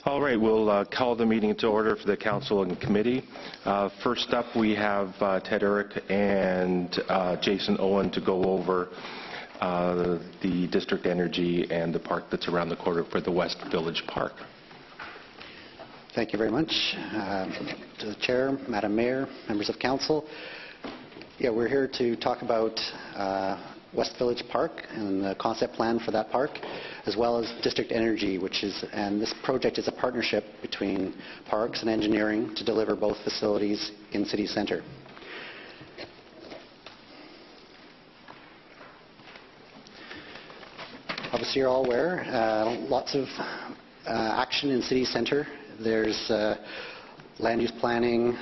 All right, we'll call the meeting to order for the Council and Committee. First up, we have Ted Eric and Jason Owen to go over the district energy and the park that's around the corner for the West Village Park. Thank you very much. To the Chair, Madam Mayor, members of Council. Yeah, we're here to talk about West Village Park and the concept plan for that park, as well as district energy, and this project is a partnership between parks and engineering to deliver both facilities in city centre. Obviously, you're all aware, lots of action in city centre. There's land use planning,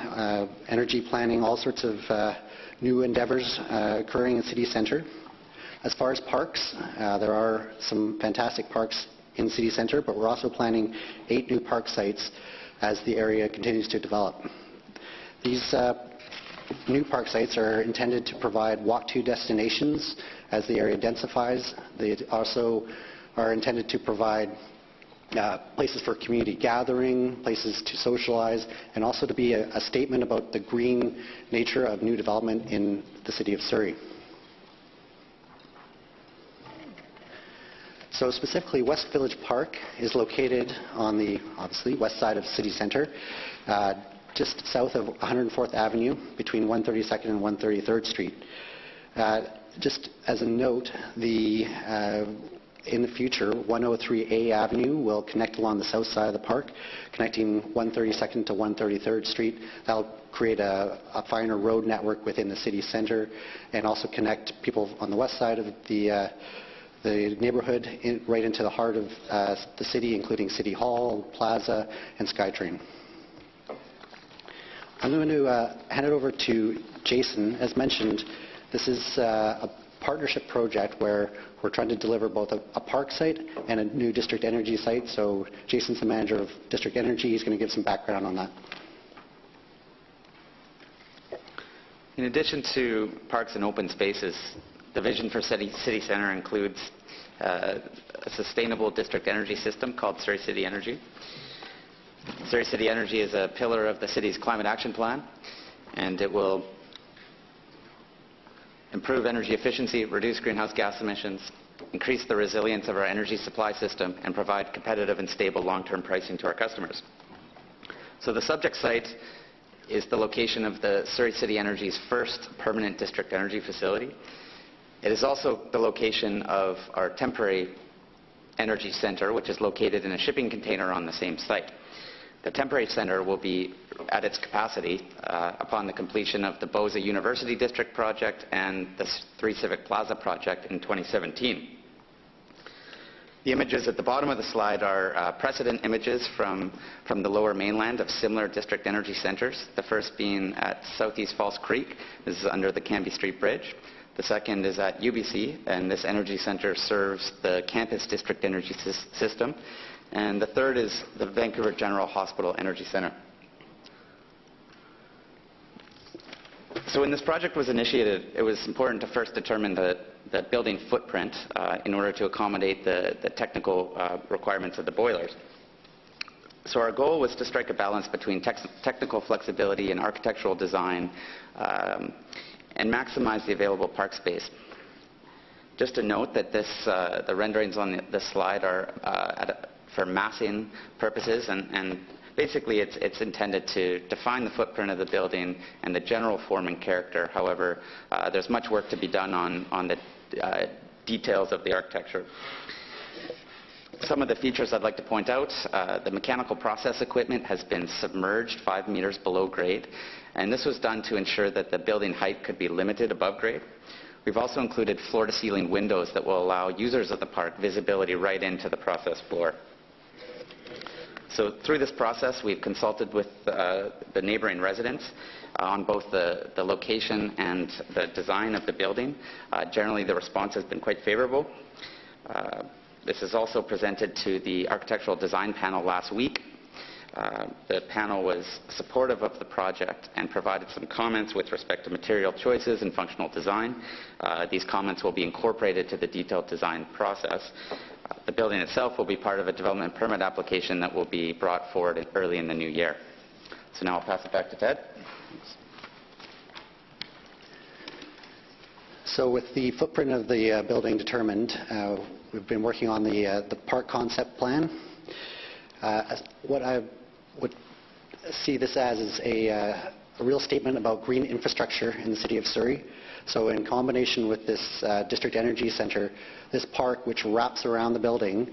energy planning, all sorts of new endeavours occurring in city centre. As far as parks, there are some fantastic parks in city centre, but we're also planning 8 new park sites as the area continues to develop. These new park sites are intended to provide walk-to destinations as the area densifies. They also are intended to provide places for community gathering, places to socialize, and also to be a statement about the green nature of new development in the city of Surrey. So specifically, West Village Park is located on the, obviously, west side of city centre, just south of 104th Avenue, between 132nd and 133rd Street. Just as a note, in the future, 103A Avenue will connect along the south side of the park, connecting 132nd to 133rd Street. That'll create a finer road network within the city centre and also connect people on the west side of the neighbourhood right into the heart of the city, including City Hall, Plaza, and SkyTrain. I'm going to hand it over to Jason. As mentioned, this is a partnership project where we're trying to deliver both a park site and a new district energy site. So Jason's the manager of district energy. He's going to give some background on that. In addition to parks and open spaces, the vision for City Centre includes a sustainable district energy system called Surrey City Energy. Surrey City Energy is a pillar of the city's climate action plan, and it will improve energy efficiency, reduce greenhouse gas emissions, increase the resilience of our energy supply system, and provide competitive and stable long-term pricing to our customers. So the subject site is the location of the Surrey City Energy's first permanent district energy facility. It is also the location of our temporary energy centre, which is located in a shipping container on the same site. The temporary centre will be at its capacity upon the completion of the Boza University District project and the 3 Civic Plaza project in 2017. The images at the bottom of the slide are precedent images from the lower mainland of similar district energy centres, the first being at Southeast Falls Creek. This is under the Canby Street Bridge. The second is at UBC, and this energy centre serves the campus district energy system. And the third is the Vancouver General Hospital Energy Centre. So when this project was initiated, it was important to first determine the building footprint in order to accommodate the technical requirements of the boilers. So our goal was to strike a balance between technical flexibility and architectural design and maximize the available park space. Just to note that the renderings on this slide are for massing purposes, and basically it's intended to define the footprint of the building and the general form and character. However, there's much work to be done on the details of the architecture. Some of the features I'd like to point out, the mechanical process equipment has been submerged 5 meters below grade, and this was done to ensure that the building height could be limited above grade. We've also included floor-to-ceiling windows that will allow users of the park visibility right into the process floor. So through this process, we've consulted with the neighboring residents on both the location and the design of the building. Generally, the response has been quite favorable. This is also presented to the architectural design panel last week. The panel was supportive of the project and provided some comments with respect to material choices and functional design. These comments will be incorporated to the detailed design process. The building itself will be part of a development permit application that will be brought forward early in the new year. So now I'll pass it back to Ted. So with the footprint of the building determined, we've been working on the park concept plan. What I would see this as is a real statement about green infrastructure in the city of Surrey. So in combination with this district energy centre, this park, which wraps around the building,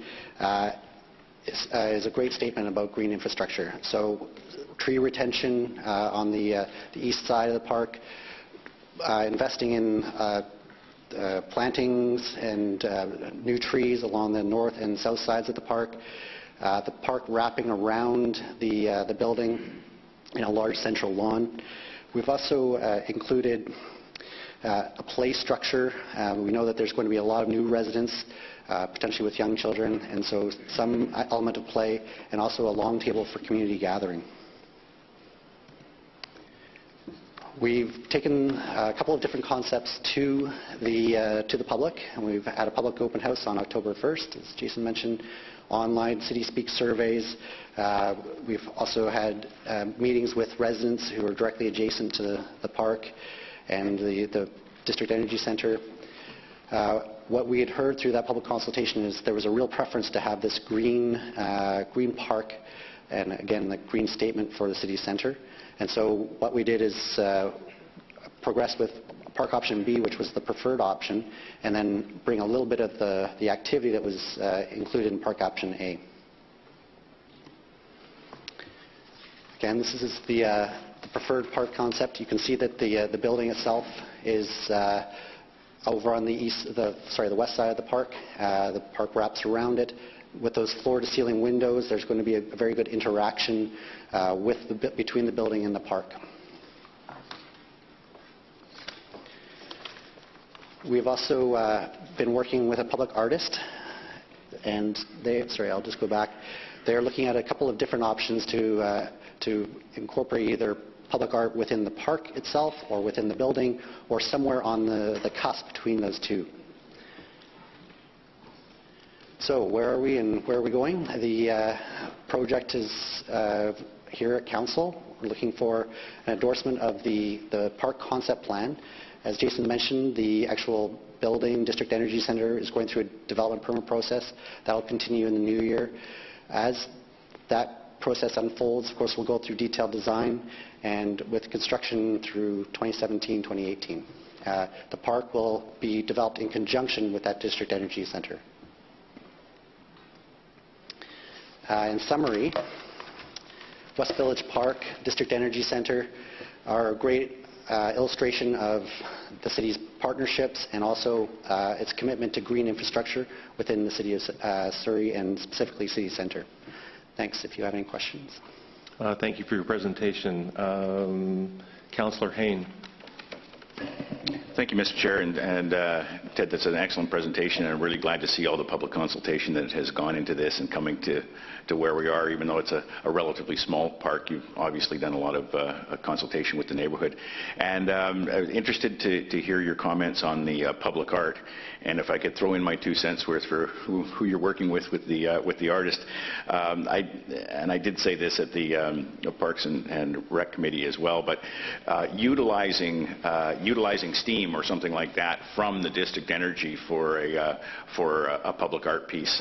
is a great statement about green infrastructure. So tree retention on the east side of the park, investing in plantings and new trees along the north and south sides of the park wrapping around the building in a large central lawn. We've also included a play structure. We know that there's going to be a lot of new residents, potentially with young children, and so some element of play, and also a long table for community gathering. We've taken a couple of different concepts to the public, and we've had a public open house on October 1st, as Jason mentioned, online City Speak surveys. We've also had meetings with residents who are directly adjacent to the park and the District Energy Centre. What we had heard through that public consultation is there was a real preference to have this green park, and again, the green statement for the city centre. And so what we did is progress with park option B, which was the preferred option, and then bring a little bit of the activity that was included in park option A. Again, this is the preferred park concept. You can see that the building itself is over on the west side of the park. The park wraps around it. With those floor-to-ceiling windows, there's going to be a very good interaction between the building and the park. We've also been working with a public artist, and I'll just go back. They're looking at a couple of different options to incorporate either public art within the park itself or within the building or somewhere on the cusp between those two. So where are we and where are we going? The project is here at Council. We're looking for an endorsement of the park concept plan. As Jason mentioned, the actual building, District Energy Centre, is going through a development permit process. That will continue in the new year. As that process unfolds, of course, we'll go through detailed design and with construction through 2017-2018. The park will be developed in conjunction with that District Energy Centre. In summary, West Village Park, District Energy Centre are a great illustration of the city's partnerships and also its commitment to green infrastructure within the city of Surrey and specifically City Centre. Thanks. If you have any questions. Thank you for your presentation. Councillor Hayne. Thank you, Mr. Chair, and Ted, that's an excellent presentation, and I'm really glad to see all the public consultation that has gone into this and coming to where we are. Even though it's a relatively small park, you've obviously done a lot of consultation with the neighbourhood. And I was interested to hear your comments on the public art, and if I could throw in my 2 cents worth for who you're working with the artist. I did say this at the Parks and Rec Committee as well, but utilizing steam or something like that from the district energy for a public art piece,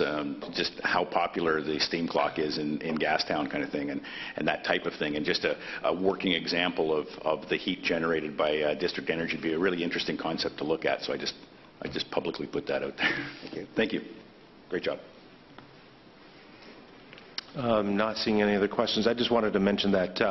just how popular the steam clock is in Gastown kind of thing, and that type of thing, and just a working example of the heat generated by district energy would be a really interesting concept to look at. So I just publicly put that out there. Thank you. Thank you. Great job. Not seeing any other questions. I just wanted to mention that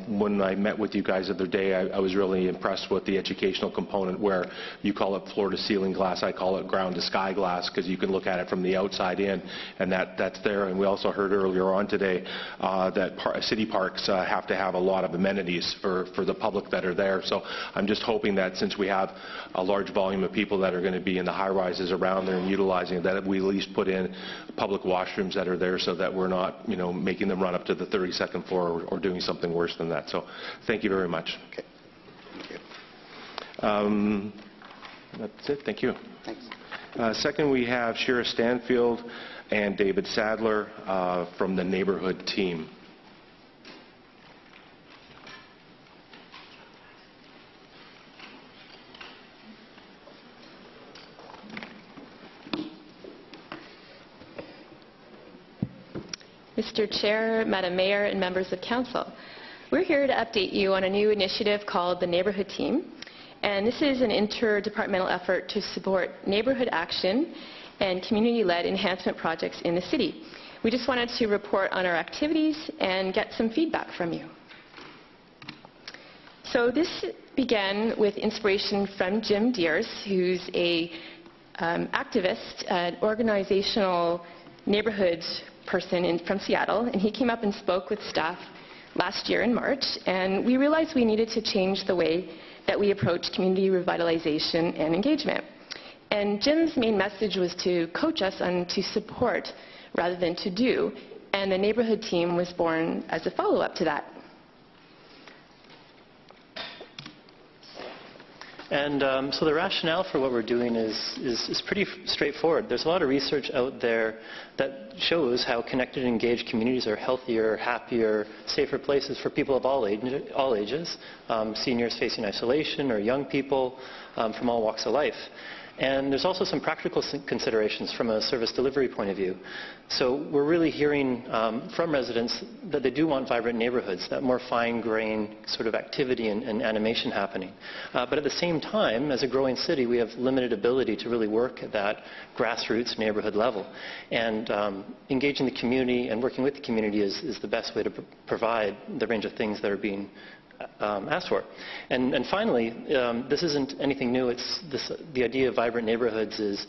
when I met with you guys the other day, I was really impressed with the educational component where you call it floor-to-ceiling glass, I call it ground-to-sky glass, because you can look at it from the outside in, and that's there. And we also heard earlier on today that city parks have to have a lot of amenities for the public that are there. So I'm just hoping that since we have a large volume of people that are going to be in the high-rises around there and utilizing it, that we at least put in public washrooms that are there so that we're not, making them run up to the 32nd floor or doing something worse than that. So thank you very much. Okay. Thank you. That's it. Thank you. Thanks. Second, we have Shira Stanfield and David Sadler from the neighborhood team. Mr. Chair, Madam Mayor, and members of Council. We're here to update you on a new initiative called the Neighborhood Team. And this is an interdepartmental effort to support neighborhood action and community-led enhancement projects in the city. We just wanted to report on our activities and get some feedback from you. So this began with inspiration from Jim Deers, who's an activist, an organizational neighborhood person from Seattle, and he came up and spoke with staff last year in March, and we realized we needed to change the way that we approach community revitalization and engagement. And Jim's main message was to coach us on to support rather than to do, and the neighborhood team was born as a follow-up to that. And so the rationale for what we're doing is pretty straightforward. There's a lot of research out there that shows how connected and engaged communities are healthier, happier, safer places for people of all ages, seniors facing isolation or young people from all walks of life. And there's also some practical considerations from a service delivery point of view. So we're really hearing from residents that they do want vibrant neighborhoods, that more fine-grained sort of activity and animation happening. But at the same time, as a growing city, we have limited ability to really work at that grassroots neighborhood level. And engaging the community and working with the community is the best way to provide the range of things that are being asked for. And finally, this isn't anything new. The idea of vibrant neighborhoods is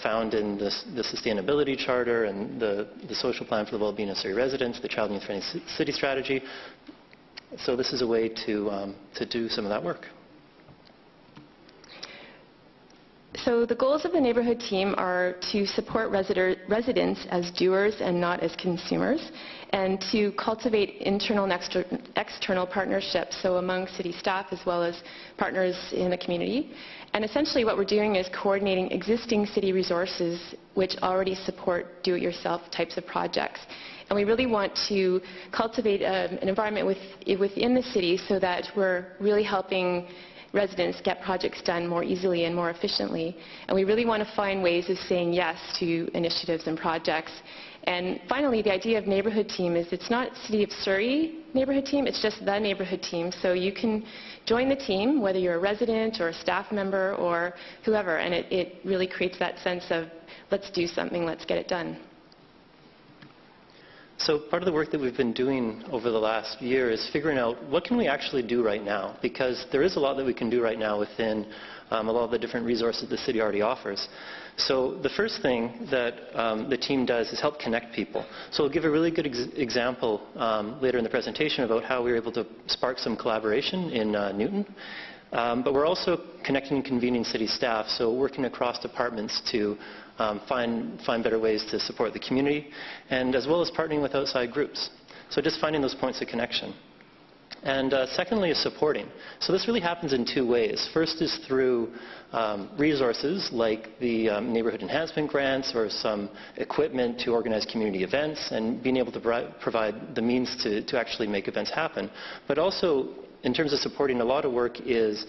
found in the Sustainability Charter and the Social Plan for the Well-being of Surrey Residents, the Child and Youth Friendly City Strategy. So this is a way to do some of that work. So the goals of the neighborhood team are to support residents as doers and not as consumers, and to cultivate internal and external partnerships, so among city staff as well as partners in the community. And essentially what we're doing is coordinating existing city resources which already support do-it-yourself types of projects. And we really want to cultivate an environment within the city so that we're really helping residents get projects done more easily and more efficiently. And we really want to find ways of saying yes to initiatives and projects. And finally, the idea of neighborhood team is it's not City of Surrey neighborhood team, it's just the neighborhood team. So you can join the team, whether you're a resident or a staff member or whoever, and it really creates that sense of let's do something, let's get it done. So part of the work that we've been doing over the last year is figuring out what can we actually do right now, because there is a lot that we can do right now within a lot of the different resources the city already offers. So the first thing that the team does is help connect people. So we'll give a really good example later in the presentation about how we were able to spark some collaboration in Newton. But we're also connecting and convening city staff, so working across departments to find better ways to support the community, and as well as partnering with outside groups. So just finding those points of connection. And secondly is supporting. So this really happens in two ways. First is through resources like the neighborhood enhancement grants or some equipment to organize community events and being able to provide the means to actually make events happen. But also, in terms of supporting, a lot of work is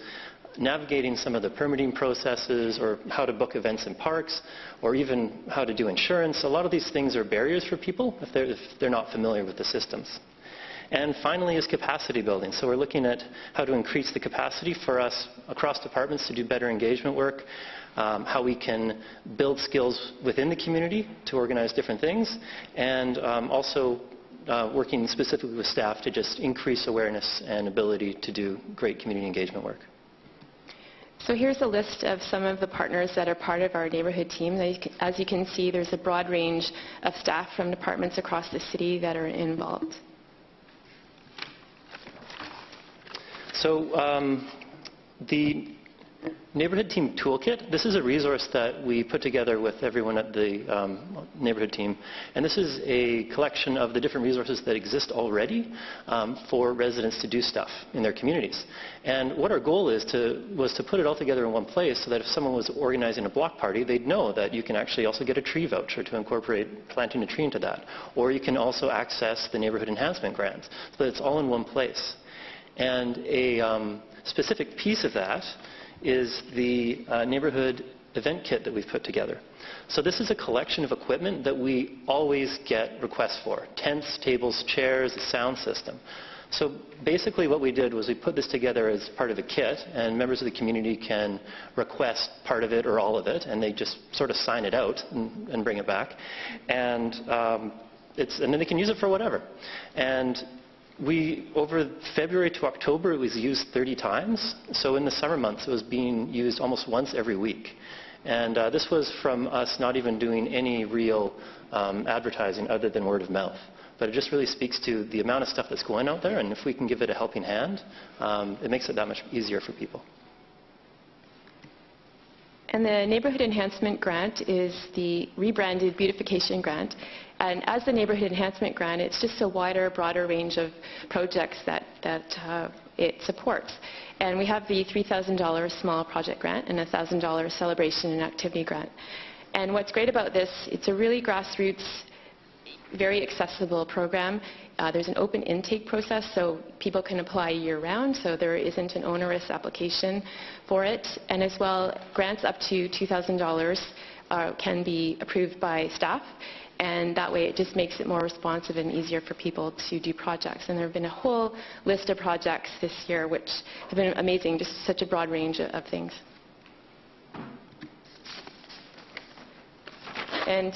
navigating some of the permitting processes or how to book events in parks or even how to do insurance. A lot of these things are barriers for people if they're not familiar with the systems. And finally is capacity building. So we're looking at how to increase the capacity for us across departments to do better engagement work, how we can build skills within the community to organize different things, and also working specifically with staff to just increase awareness and ability to do great community engagement work. So here's a list of some of the partners that are part of our neighborhood team. As you can see, there's a broad range of staff from departments across the city that are involved. So the Neighborhood Team Toolkit, this is a resource that we put together with everyone at the neighborhood team. And this is a collection of the different resources that exist already for residents to do stuff in their communities. And what our goal was to put it all together in one place so that if someone was organizing a block party, they'd know that you can actually also get a tree voucher to incorporate planting a tree into that. Or you can also access the neighborhood enhancement grants so that it's all in one place. And a specific piece of that is the neighborhood event kit that we've put together. So this is a collection of equipment that we always get requests for: tents, tables, chairs, a sound system. So basically what we did was we put this together as part of a kit, and members of the community can request part of it or all of it, and they just sort of sign it out and bring it back. And then they can use it for whatever. And over February to October, it was used 30 times. So in the summer months, it was being used almost once every week. And this was from us not even doing any real advertising other than word of mouth. But it just really speaks to the amount of stuff that's going out there, and if we can give it a helping hand, it makes it that much easier for people. And the Neighborhood Enhancement Grant is the rebranded beautification grant. And as the Neighborhood Enhancement Grant, it's just a wider, broader range of projects that it supports. And we have the $3,000 small project grant and a $1,000 celebration and activity grant. And what's great about this, it's a really grassroots, very accessible program. There's an open intake process, so people can apply year-round, so there isn't an onerous application for it. And as well, grants up to $2,000 can be approved by staff, and that way it just makes it more responsive and easier for people to do projects. And there have been a whole list of projects this year which have been amazing, just such a broad range of things. And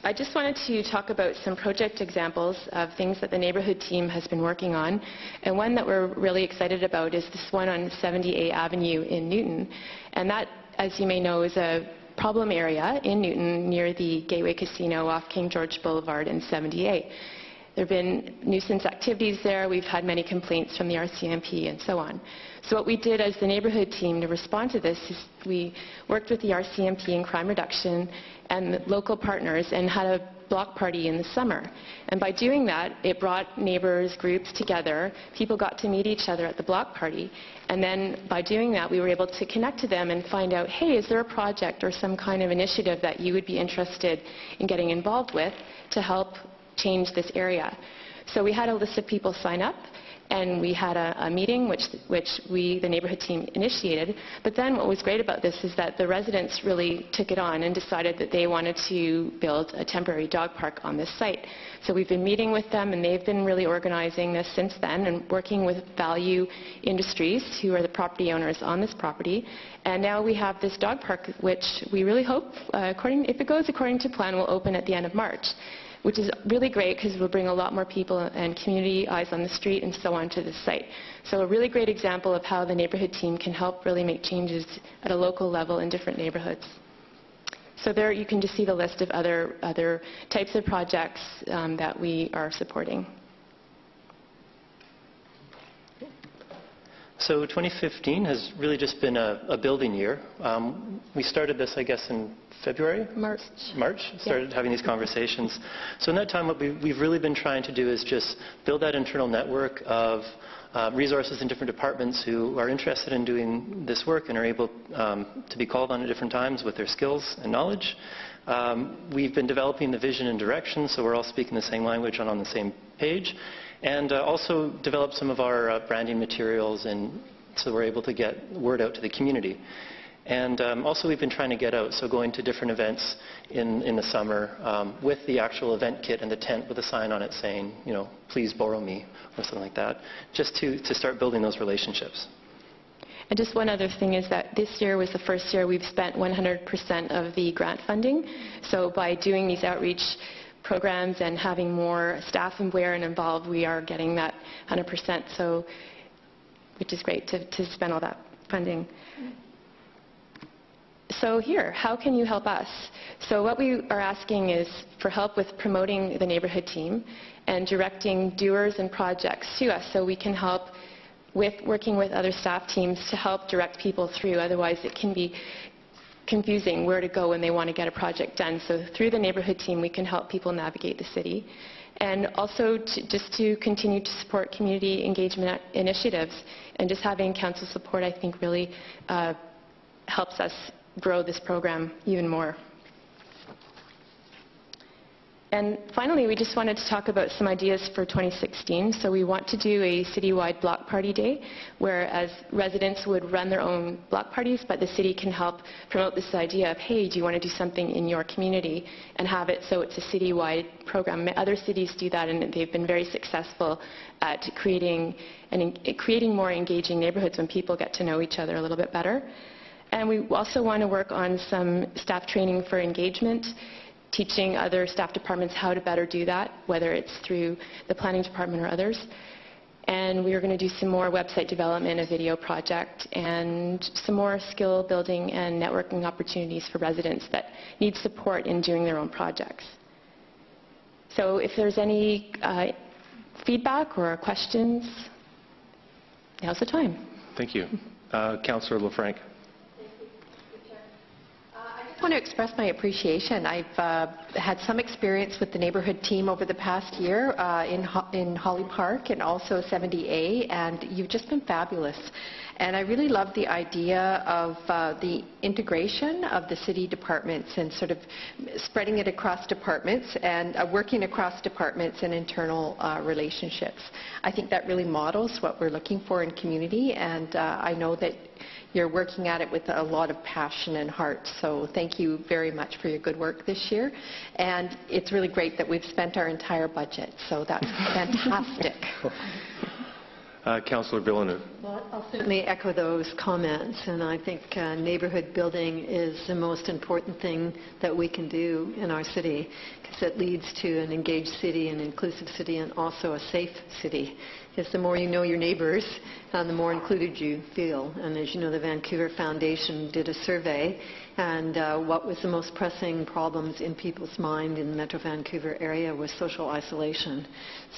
I just wanted to talk about some project examples of things that the neighborhood team has been working on. And one that we're really excited about is this one on 70A Avenue in Newton. And that, as you may know, is a problem area in Newton near the Gateway Casino off King George Boulevard and 70A. There have been nuisance activities there. We've had many complaints from the RCMP and so on. So what we did as the neighborhood team to respond to this is we worked with the RCMP and crime reduction and local partners and had a block party in the summer. And by doing that, it brought neighbors, groups together. People got to meet each other at the block party. And then by doing that, we were able to connect to them and find out, hey, is there a project or some kind of initiative that you would be interested in getting involved with to help change this area? So we had a list of people sign up, and we had a meeting which we, the neighborhood team, initiated. But then what was great about this is that the residents really took it on and decided that they wanted to build a temporary dog park on this site. So we've been meeting with them, and they've been really organizing this since then and working with Value Industries, who are the property owners on this property. And now we have this dog park, which we really hope, if it goes according to plan, will open at the end of March, which is really great because it will bring a lot more people and community eyes on the street and so on to this site. So a really great example of how the neighborhood team can help really make changes at a local level in different neighborhoods. So there you can just see the list of other types of projects that we are supporting. So 2015 has really just been a building year. We started this, I guess, in February? March. Started having these conversations. So in that time, what we've really been trying to do is just build that internal network of resources in different departments who are interested in doing this work and are able to be called on at different times with their skills and knowledge. We've been developing the vision and direction, so we're all speaking the same language and on the same page. And also develop some of our branding materials, and so we're able to get word out to the community. And also we've been trying to get out, so going to different events in the summer with the actual event kit and the tent with a sign on it saying, you know, please borrow me, or something like that, just to start building those relationships. And just one other thing is that this year was the first year we've spent 100% of the grant funding. So by doing these outreach programs and having more staff aware and involved, we are getting that 100%, so, which is great to spend all that funding. So here, how can you help us? So what we are asking is for help with promoting the neighborhood team and directing doers and projects to us so we can help working with other staff teams to help direct people through. Otherwise, it can be confusing where to go when they want to get a project done. So through the neighborhood team, we can help people navigate the city. And also just to continue to support community engagement initiatives. And just having council support, I think, really helps us grow this program even more. And finally, we just wanted to talk about some ideas for 2016. So we want to do a citywide block party day, whereas residents would run their own block parties, but the city can help promote this idea of, hey, do you want to do something in your community, and have it so it's a citywide program. Other cities do that, and they've been very successful at creating more engaging neighborhoods when people get to know each other a little bit better. And we also want to work on some staff training for engagement, teaching other staff departments how to better do that, whether it's through the planning department or others. And we are going to do some more website development, a video project, and some more skill building and networking opportunities for residents that need support in doing their own projects. So if there's any feedback or questions, now's the time. Thank you. Councillor LaFranc. I want to express my appreciation. I've had some experience with the neighborhood team over the past year in Holly Park and also 70A, and you've just been fabulous. And I really love the idea of the integration of the city departments and sort of spreading it across departments and working across departments and internal relationships. I think that really models what we're looking for in community, and I know that you're working at it with a lot of passion and heart. So thank you very much for your good work this year. And it's really great that we've spent our entire budget. So that's fantastic. Councillor Villeneuve. Well, I'll certainly echo those comments, and I think neighborhood building is the most important thing that we can do in our city, because it leads to an engaged city, an inclusive city, and also a safe city. Because the more you know your neighbors, the more included you feel. And as you know, the Vancouver Foundation did a survey, and what was the most pressing problems in people's mind in the Metro Vancouver area was social isolation.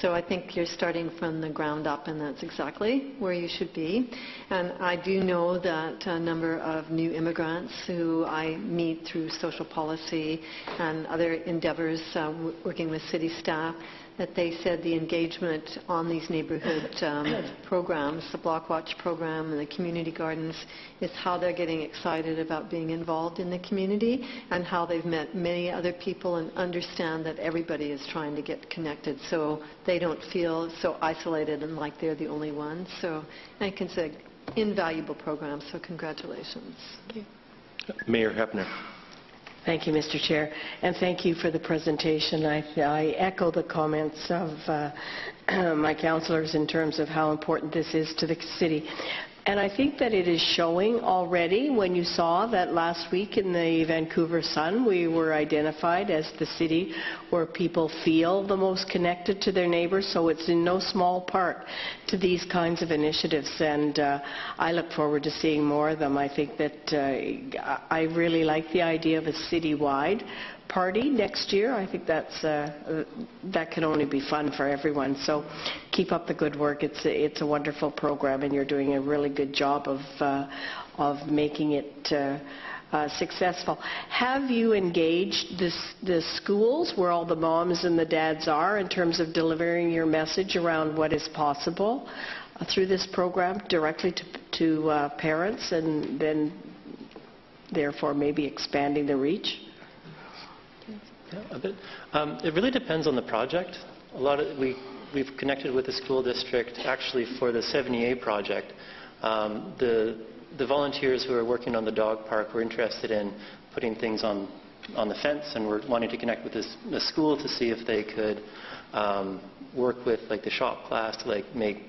So I think you're starting from the ground up, and that's exactly where you should be. And I do know that a number of new immigrants who I meet through social policy and other endeavors working with city staff, that they said the engagement on these neighborhood programs, the Block Watch program and the community gardens, is how they're getting excited about being involved in the community, and how they've met many other people and understand that everybody is trying to get connected, so they don't feel so isolated and like they're the only ones. So I think it's an invaluable program, so congratulations. Thank you. Mayor Hepner. Thank you, Mr. Chair, and thank you for the presentation. I echo the comments of my councillors in terms of how important this is to the city. And I think that it is showing already. When you saw that last week in the Vancouver Sun, we were identified as the city where people feel the most connected to their neighbors, so it's in no small part to these kinds of initiatives, and I look forward to seeing more of them. I think that I really like the idea of a citywide party next year. I think that can only be fun for everyone. So keep up the good work. It's a wonderful program, and you're doing a really good job of making it successful. Have you engaged the schools where all the moms and the dads are in terms of delivering your message around what is possible through this program directly to parents, and then therefore maybe expanding the reach? Yeah, a bit. It really depends on the project. We've connected with the school district actually for the 70A project. The volunteers who are working on the dog park were interested in putting things on the fence, and we're wanting to connect with the school to see if they could work with like the shop class to like make,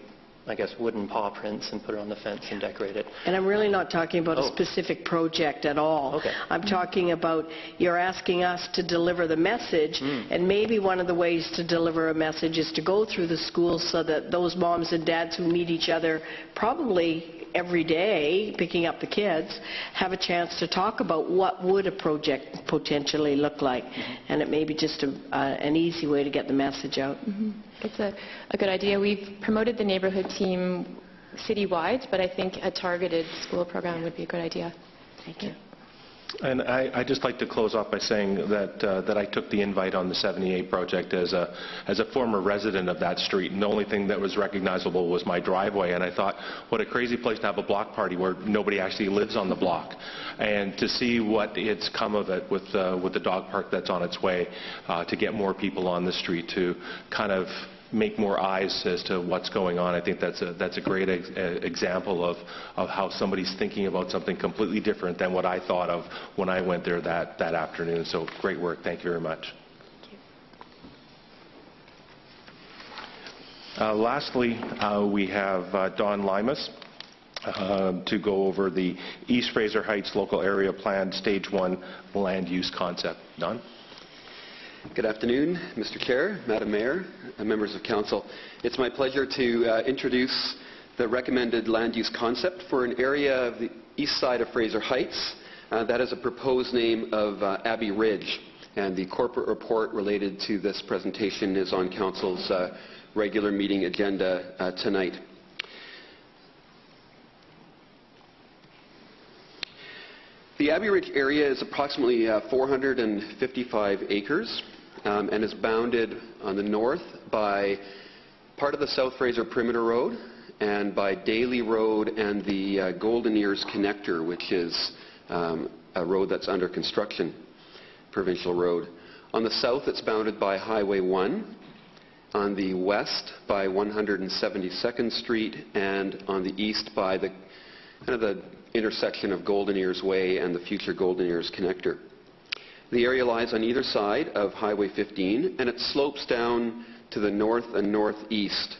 I guess, wooden paw prints and put it on the fence and decorate it. And I'm really not talking about a specific project at all. Okay. I'm talking about you're asking us to deliver the message, and maybe one of the ways to deliver a message is to go through the schools so that those moms and dads who meet each other probably every day picking up the kids have a chance to talk about what would a project potentially look like, and it may be just an easy way to get the message out. It's a good idea. We've promoted the neighborhood team citywide, but I think a targeted school program would be a good idea. Thank you. And I'd just like to close off by saying that I took the invite on the 78 project as a former resident of that street, and the only thing that was recognizable was my driveway. And I thought, what a crazy place to have a block party where nobody actually lives on the block. And to see what it's come of it with the dog park that's on its way, to get more people on the street, to kind of make more eyes as to what's going on. I think that's a great example of how somebody's thinking about something completely different than what I thought of when I went there that afternoon. So great work. Thank you very much. Lastly, we have Don Limas to go over the East Fraser Heights Local Area Plan Stage 1 land use concept. Don? Good afternoon, Mr. Chair, Madam Mayor, members of Council. It's my pleasure to introduce the recommended land use concept for an area of the east side of Fraser Heights. That is a proposed name of Abbey Ridge, and the corporate report related to this presentation is on Council's regular meeting agenda tonight. The Abbey Ridge area is approximately 455 acres and is bounded on the north by part of the South Fraser Perimeter Road and by Daly Road and the Golden Ears Connector, which is a road that's under construction, provincial road. On the south, it's bounded by Highway 1, on the west by 172nd Street, and on the east by the intersection of Golden Ears Way and the future Golden Ears Connector. The area lies on either side of Highway 15, and it slopes down to the north and northeast,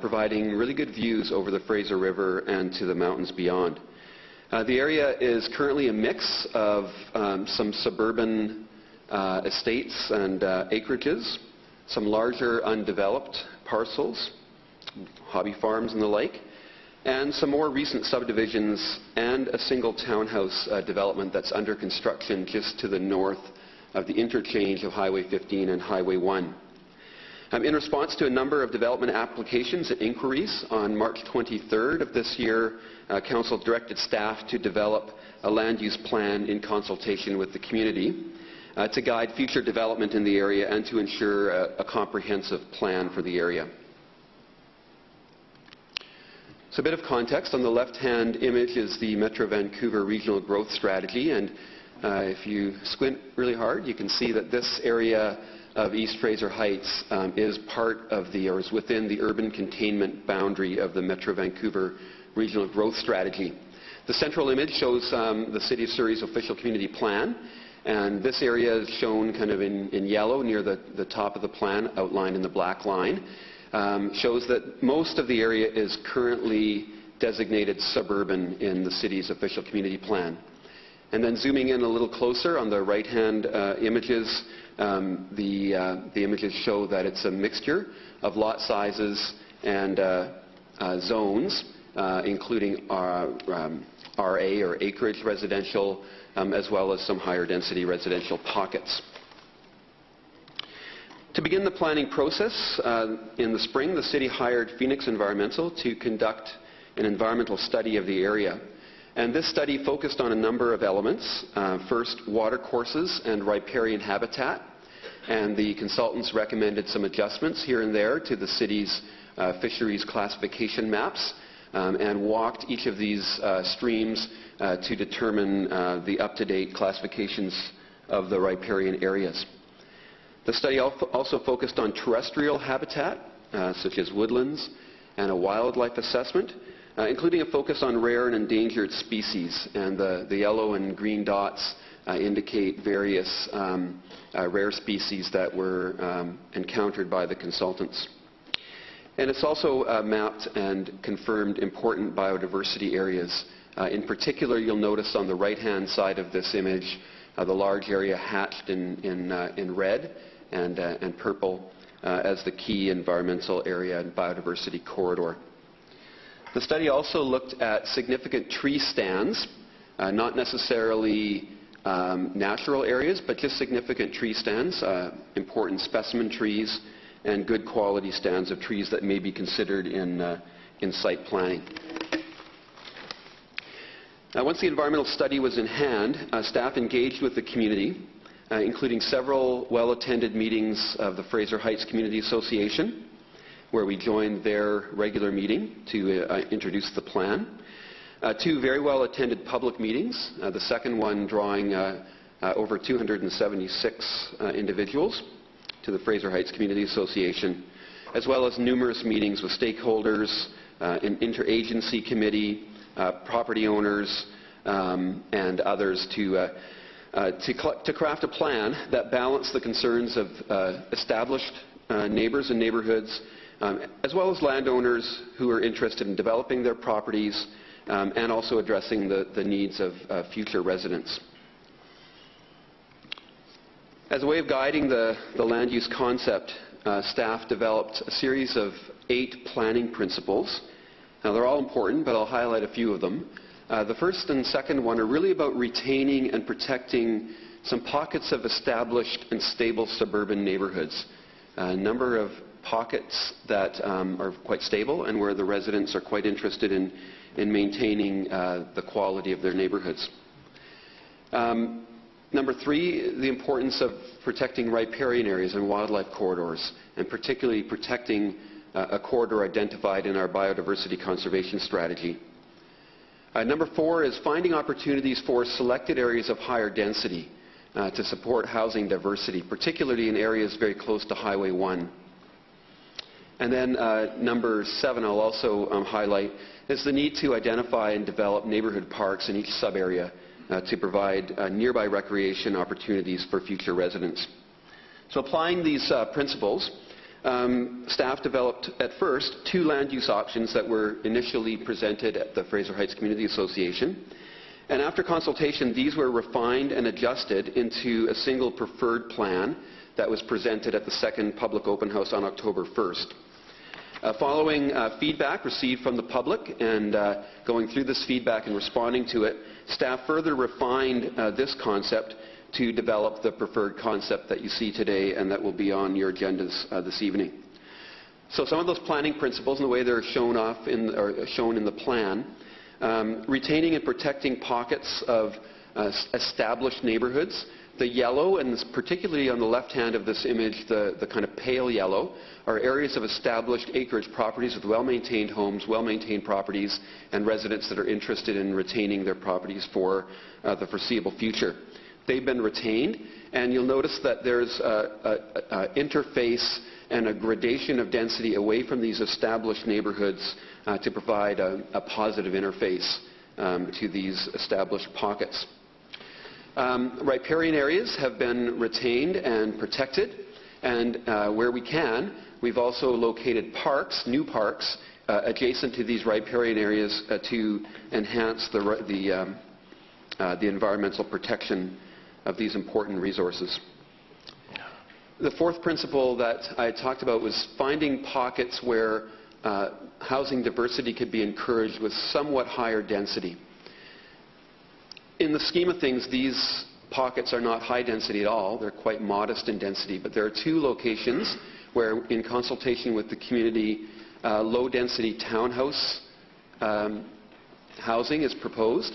providing really good views over the Fraser River and to the mountains beyond. The area is currently a mix of some suburban estates and acreages, some larger undeveloped parcels, hobby farms and the like, and some more recent subdivisions and a single townhouse development that's under construction just to the north of the interchange of Highway 15 and Highway 1. In response to a number of development applications and inquiries, on March 23rd of this year, Council directed staff to develop a land use plan in consultation with the community to guide future development in the area and to ensure a comprehensive plan for the area. So a bit of context. On the left-hand image is the Metro Vancouver Regional Growth Strategy, and if you squint really hard, you can see that this area of East Fraser Heights is part of the, or is within the urban containment boundary of the Metro Vancouver Regional Growth Strategy. The central image shows the City of Surrey's official community plan, and this area is shown kind of in yellow near the top of the plan, outlined in the black line. Shows that most of the area is currently designated suburban in the city's official community plan. And then zooming in a little closer on the right-hand images, the images show that it's a mixture of lot sizes and zones, including RA or acreage residential, as well as some higher density residential pockets. To begin the planning process, in the spring, the city hired Phoenix Environmental to conduct an environmental study of the area. And this study focused on a number of elements. First, water courses and riparian habitat. And the consultants recommended some adjustments here and there to the city's fisheries classification maps and walked each of these streams to determine the up-to-date classifications of the riparian areas. The study also focused on terrestrial habitat, such as woodlands, and a wildlife assessment, including a focus on rare and endangered species. And the yellow and green dots indicate various rare species that were encountered by the consultants. And it's also mapped and confirmed important biodiversity areas. In particular, you'll notice on the right-hand side of this image the large area hatched in red and purple as the key environmental area and biodiversity corridor. The study also looked at significant tree stands, not necessarily natural areas, but just significant tree stands, important specimen trees, and good quality stands of trees that may be considered in site planning. Once the environmental study was in hand, staff engaged with the community, including several well-attended meetings of the Fraser Heights Community Association, where we joined their regular meeting to introduce the plan. 2 very well-attended public meetings, the second one drawing over 276 individuals to the Fraser Heights Community Association, as well as numerous meetings with stakeholders, an interagency committee, property owners, and others to craft a plan that balanced the concerns of established neighbours and neighbourhoods, as well as landowners who are interested in developing their properties, and also addressing the needs of future residents. As a way of guiding the land use concept, staff developed a series of 8 planning principles. Now, they're all important, but I'll highlight a few of them. The first and second one are really about retaining and protecting some pockets of established and stable suburban neighbourhoods. A number of pockets that are quite stable and where the residents are quite interested in maintaining the quality of their neighbourhoods. Number 3, the importance of protecting riparian areas and wildlife corridors, and particularly protecting a corridor identified in our biodiversity conservation strategy. Number 4 is finding opportunities for selected areas of higher density to support housing diversity, particularly in areas very close to Highway 1. And then number 7 I'll also highlight is the need to identify and develop neighbourhood parks in each sub-area to provide nearby recreation opportunities for future residents. So applying these principles, staff developed at first 2 land use options that were initially presented at the Fraser Heights Community Association. And after consultation, these were refined and adjusted into a single preferred plan that was presented at the second public open house on October 1st. Following feedback received from the public and going through this feedback and responding to it, staff further refined this concept to develop the preferred concept that you see today and that will be on your agendas this evening. So some of those planning principles and the way they're shown in the plan, retaining and protecting pockets of established neighbourhoods. The yellow, and particularly on the left hand of this image, the kind of pale yellow, are areas of established acreage properties with well-maintained homes, well-maintained properties, and residents that are interested in retaining their properties for the foreseeable future. They've been retained, and you'll notice that there's an interface and a gradation of density away from these established neighbourhoods to provide a positive interface to these established pockets. Riparian areas have been retained and protected, and where we can, we've also located parks, new parks, adjacent to these riparian areas to enhance the environmental protection of these important resources. The fourth principle that I talked about was finding pockets where housing diversity could be encouraged with somewhat higher density. In the scheme of things, these pockets are not high density at all. They're quite modest in density, but there are 2 locations where, in consultation with the community, low density townhouse housing is proposed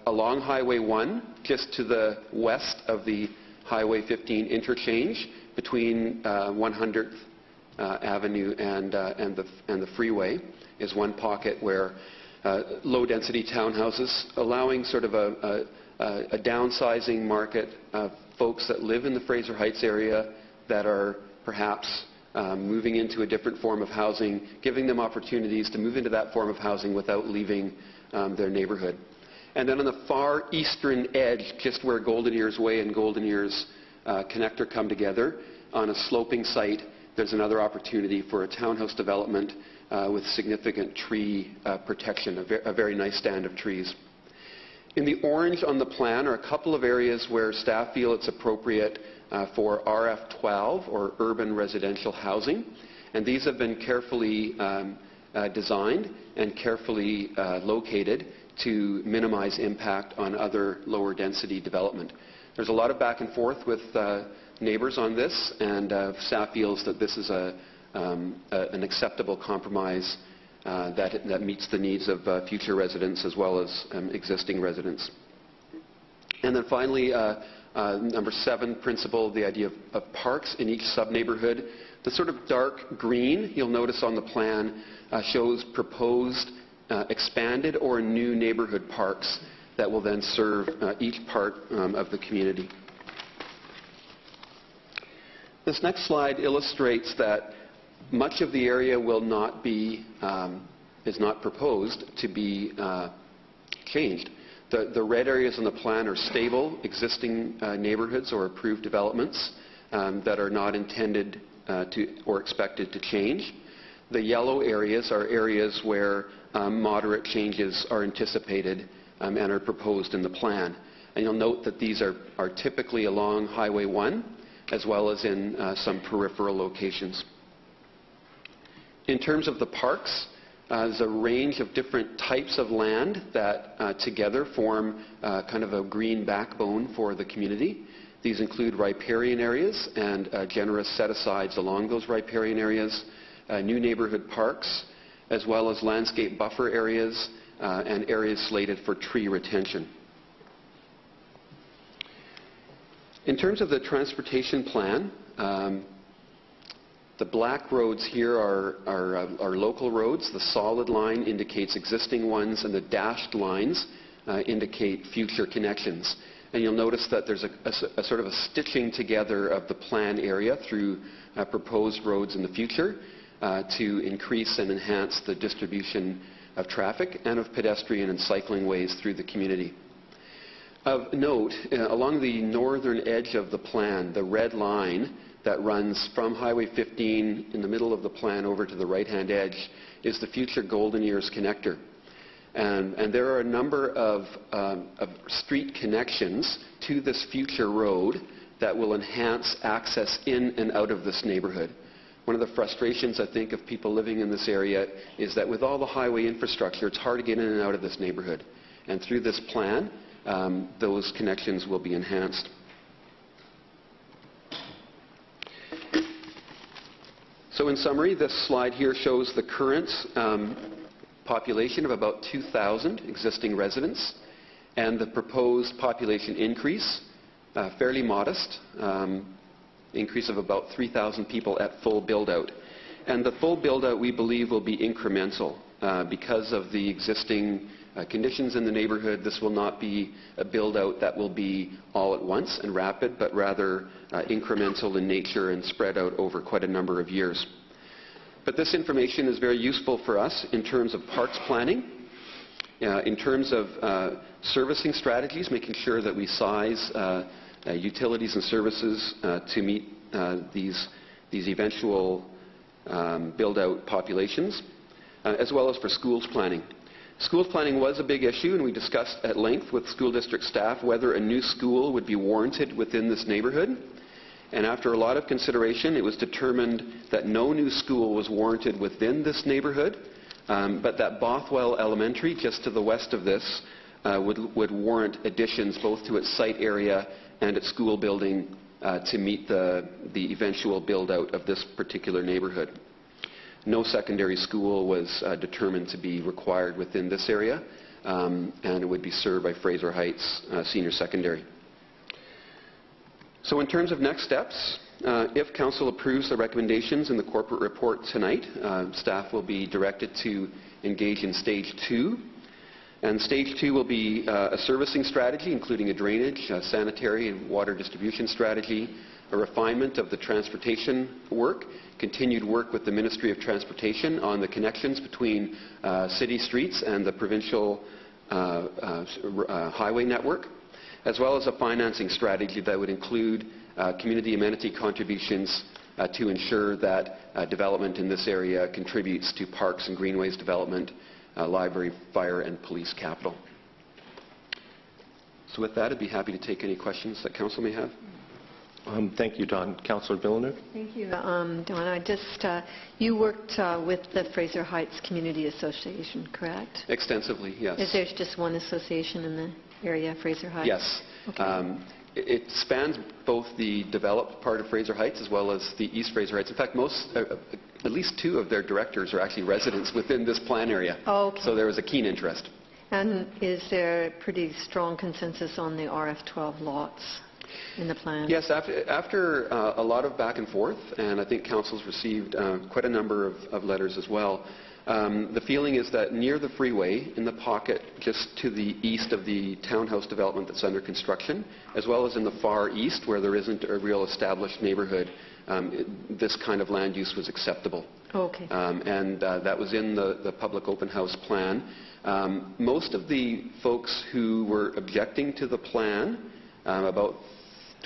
along Highway 1, just to the west of the Highway 15 interchange between 100th Avenue and the freeway, is one pocket where low-density townhouses, allowing sort of a downsizing market of folks that live in the Fraser Heights area that are perhaps moving into a different form of housing, giving them opportunities to move into that form of housing without leaving their neighbourhood. And then on the far eastern edge, just where Golden Ears Way and Golden Ears Connector come together, on a sloping site, there's another opportunity for a townhouse development with significant tree protection, a very nice stand of trees. In the orange on the plan are a couple of areas where staff feel it's appropriate for RF12, or urban residential housing, and these have been carefully designed and carefully located to minimize impact on other lower density development. There's a lot of back and forth with the neighbours on this, and staff feels that this is an acceptable compromise that meets the needs of future residents as well as existing residents. And then finally, number 7 principle, the idea of parks in each sub-neighbourhood. The sort of dark green you'll notice on the plan shows proposed expanded or new neighbourhood parks that will then serve each part of the community. This next slide illustrates that much of the area will not be, is not proposed to be changed. The red areas in the plan are stable existing neighbourhoods or approved developments that are not intended or expected to change. The yellow areas are areas where moderate changes are anticipated and are proposed in the plan. And you'll note that these are typically along Highway 1 as well as in some peripheral locations. In terms of the parks, there's a range of different types of land that together form kind of a green backbone for the community. These include riparian areas and generous set-asides along those riparian areas, new neighbourhood parks, as well as landscape buffer areas and areas slated for tree retention. In terms of the transportation plan, the black roads here are local roads. The solid line indicates existing ones, and the dashed lines indicate future connections. And you'll notice that there's a sort of a stitching together of the plan area through proposed roads in the future to increase and enhance the distribution of traffic and of pedestrian and cycling ways through the community. Of note, along the northern edge of the plan, the red line that runs from Highway 15 in the middle of the plan over to the right-hand edge is the future Golden Ears connector. And there are a number of street connections to this future road that will enhance access in and out of this neighbourhood. One of the frustrations, I think, of people living in this area is that with all the highway infrastructure, it's hard to get in and out of this neighbourhood. And through this plan, those connections will be enhanced. So in summary, this slide here shows the current population of about 2,000 existing residents and the proposed population increase, fairly modest, increase of about 3,000 people at full build-out. And the full build-out, we believe, will be incremental because of the existing conditions in the neighbourhood. This will not be a build-out that will be all at once and rapid, but rather incremental in nature and spread out over quite a number of years. But this information is very useful for us in terms of parks planning, in terms of servicing strategies, making sure that we size utilities and services to meet these eventual build-out populations, as well as for schools planning. Schools planning was a big issue, and we discussed at length with school district staff whether a new school would be warranted within this neighbourhood. And after a lot of consideration, it was determined that no new school was warranted within this neighbourhood, but that Bothwell Elementary, just to the west of this, would warrant additions both to its site area and its school building to meet the eventual build-out of this particular neighbourhood. No secondary school was determined to be required within this area, and it would be served by Fraser Heights Senior Secondary. So in terms of next steps, if Council approves the recommendations in the corporate report tonight, staff will be directed to engage in Stage 2. And Stage 2 will be a servicing strategy, including a drainage, sanitary and water distribution strategy, a refinement of the transportation work, continued work with the Ministry of Transportation on the connections between city streets and the provincial highway network, as well as a financing strategy that would include community amenity contributions to ensure that development in this area contributes to parks and greenways development, library, fire, and police capital. So with that, I'd be happy to take any questions that Council may have. Thank you, Don. Councillor Villeneuve? Thank you, Don. You worked with the Fraser Heights Community Association, correct? Extensively, yes. Is there just one association in the area, Fraser Heights? Yes. Okay. it spans both the developed part of Fraser Heights as well as the East Fraser Heights. In fact, at least 2 of their directors are actually residents within this plan area. Oh, okay. So there was a keen interest. And is there a pretty strong consensus on the RF12 lots in the plan? Yes, after a lot of back and forth, and I think Council's received quite a number of letters as well, the feeling is that near the freeway, in the pocket just to the east of the townhouse development that's under construction, as well as in the far east where there isn't a real established neighborhood, this kind of land use was acceptable. Okay. And that was in the public open house plan. Most of the folks who were objecting to the plan, about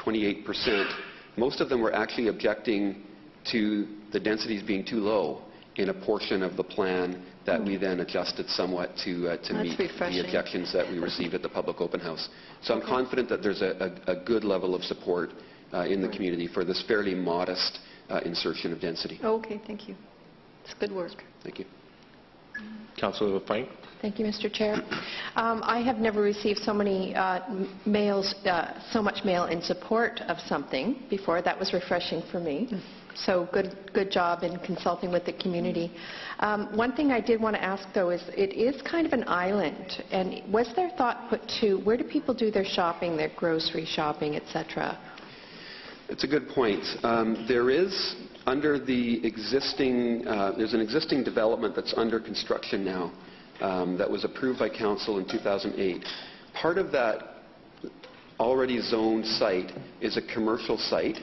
28%, most of them were actually objecting to the densities being too low in a portion of the plan that we then adjusted somewhat to meet the objections that we received at the public open house. So I'm confident that there's a good level of support in the community for this fairly modest insertion of density. Okay, thank you. It's good work. Thank you. Councillor Frank? Thank you, Mr. Chair. I have never received so many so much mail in support of something before. That was refreshing for me. So good job in consulting with the community. One thing I did want to ask, though, is it is kind of an island. And was there thought put to where do people do their shopping, their grocery shopping, etc.? It's a good point. There is under the existing, there's an existing development that's under construction now that was approved by Council in 2008. Part of that already zoned site is a commercial site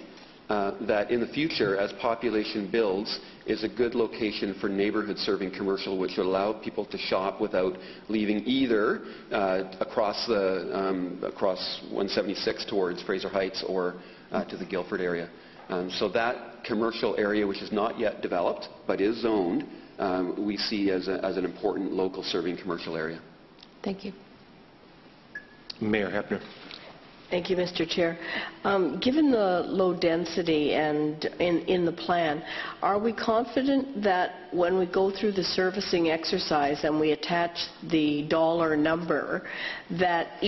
that in the future, as population builds, is a good location for neighborhood serving commercial, which would allow people to shop without leaving either across 176 towards Fraser Heights or to the Guildford area. So that commercial area, which is not yet developed but is zoned, we see as an important local serving commercial area. Thank you. Mayor Hepner. Thank you, Mr. Chair. Given the low density and in the plan, are we confident that when we go through the servicing exercise and we attach the dollar number, that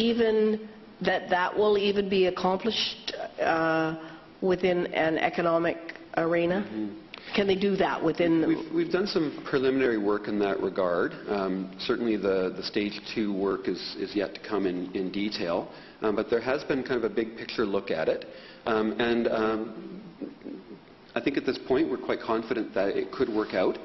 that will even be accomplished within an economic arena? Mm-hmm. Can they do that within? We've done some preliminary work in that regard. Certainly the stage 2 work is yet to come in detail, but there has been kind of a big picture look at it. I think at this point we're quite confident that it could work out.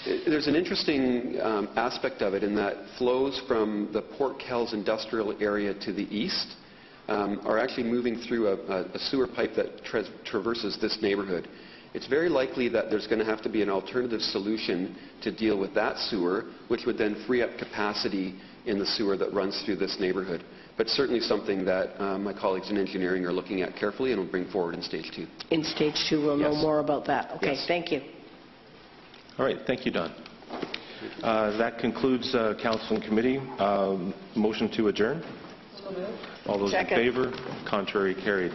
There's an interesting aspect of it in that flows from the Port Kells industrial area to the east are actually moving through a sewer pipe that traverses this neighborhood. It's very likely that there's going to have to be an alternative solution to deal with that sewer, which would then free up capacity in the sewer that runs through this neighborhood. But certainly something that my colleagues in engineering are looking at carefully and will bring forward in stage 2. In stage 2, we'll know more about that. Okay, yes. Thank you. All right, thank you, Don. That concludes Council and Committee. Motion to adjourn. All those in favor? Contrary, carried.